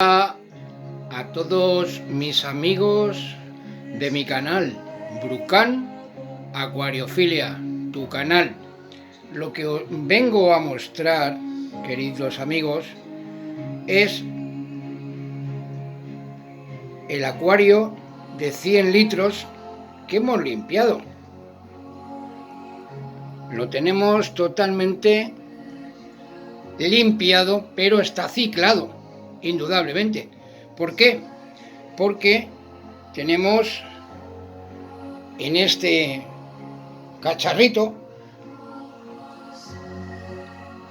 A todos mis amigos de mi canal Brucan Acuariofilia, tu canal. Lo que os vengo a mostrar, queridos amigos, es el acuario de 100 litros que hemos limpiado. Lo tenemos totalmente limpiado, pero está ciclado, indudablemente. ¿Por qué? Porque tenemos en este cacharrito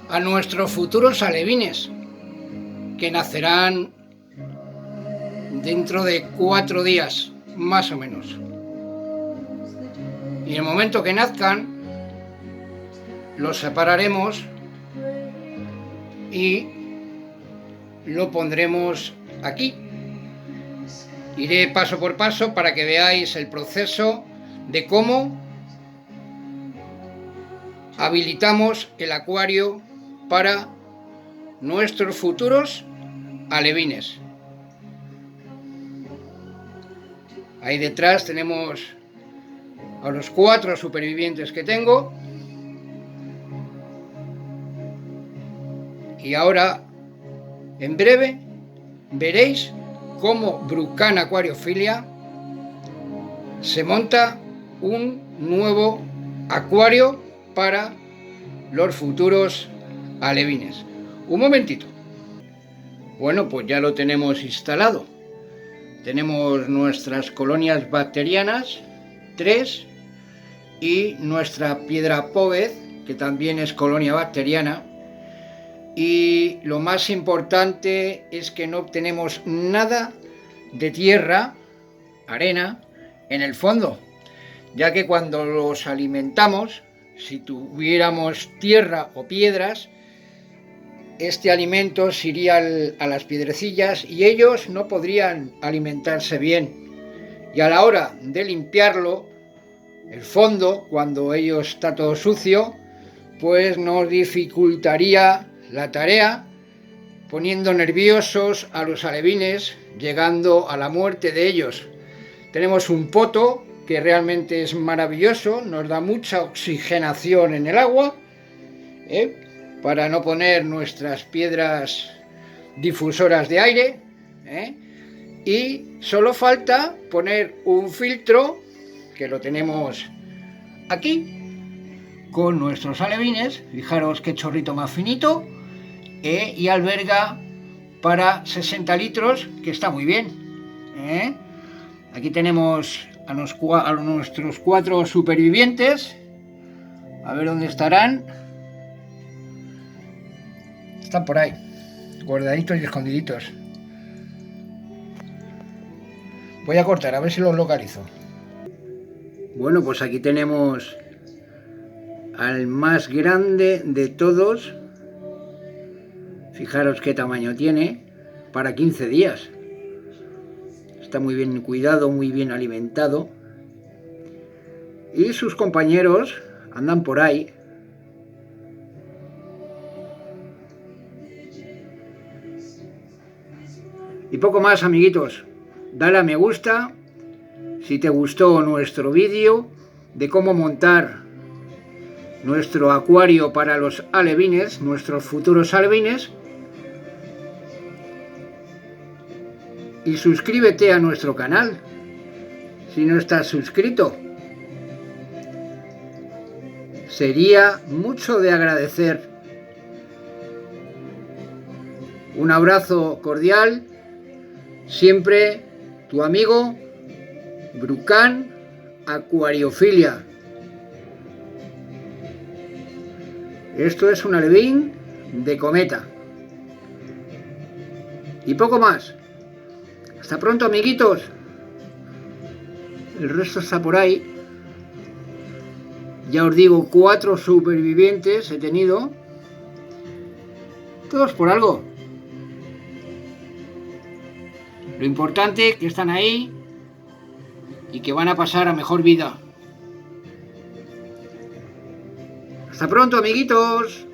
a nuestros futuros alevines, que nacerán dentro de 4 días, más o menos. Y en el momento que nazcan, los separaremos y lo pondremos aquí. Iré paso por paso para que veáis el proceso de cómo habilitamos el acuario para nuestros futuros alevines. Ahí detrás tenemos a los 4 supervivientes que tengo. Y ahora, en breve, veréis cómo Brucan Acuariofilia se monta un nuevo acuario para los futuros alevines. Un momentito. Bueno, pues ya lo tenemos instalado. Tenemos nuestras colonias bacterianas, 3, y nuestra piedra póvez, que también es colonia bacteriana. Y lo más importante es que no obtenemos nada de tierra, arena, en el fondo, ya que cuando los alimentamos, si tuviéramos tierra o piedras, este alimento se iría a las piedrecillas y ellos no podrían alimentarse bien. Y a la hora de limpiarlo, el fondo, cuando ello está todo sucio, pues nos dificultaría la tarea, poniendo nerviosos a los alevines, llegando a la muerte de ellos. Tenemos un poto que realmente es maravilloso, nos da mucha oxigenación en el agua, para no poner nuestras piedras difusoras de aire, y solo falta poner un filtro, que lo tenemos aquí, con nuestros alevines. Fijaros qué chorrito más finito, y alberga para 60 litros, que está muy bien. Aquí tenemos a nuestros 4 supervivientes. A ver dónde estarán. Están por ahí, guardaditos y escondiditos. Voy a cortar, a ver si los localizo. Bueno, pues aquí tenemos al más grande de todos. Fijaros qué tamaño tiene, para 15 días. Está muy bien cuidado, muy bien alimentado. Y sus compañeros andan por ahí. Y poco más, amiguitos. Dale a me gusta si te gustó nuestro vídeo de cómo montar nuestro acuario para los alevines, nuestros futuros alevines. Y suscríbete a nuestro canal si no estás suscrito. Sería mucho de agradecer. Un abrazo cordial. Siempre tu amigo Brucan Acuariofilia. Esto es un alevín de cometa. Y poco más. Hasta pronto, amiguitos. El resto está por ahí. Ya os digo, 4 supervivientes he tenido. Todos por algo. Lo importante es que están ahí y que van a pasar a mejor vida. Hasta pronto, amiguitos.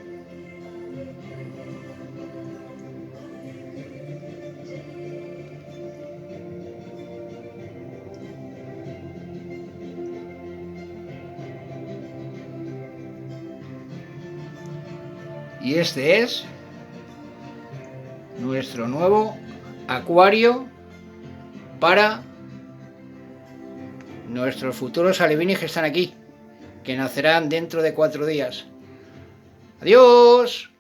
Y este es nuestro nuevo acuario para nuestros futuros alevines que están aquí, que nacerán dentro de 4 días. ¡Adiós!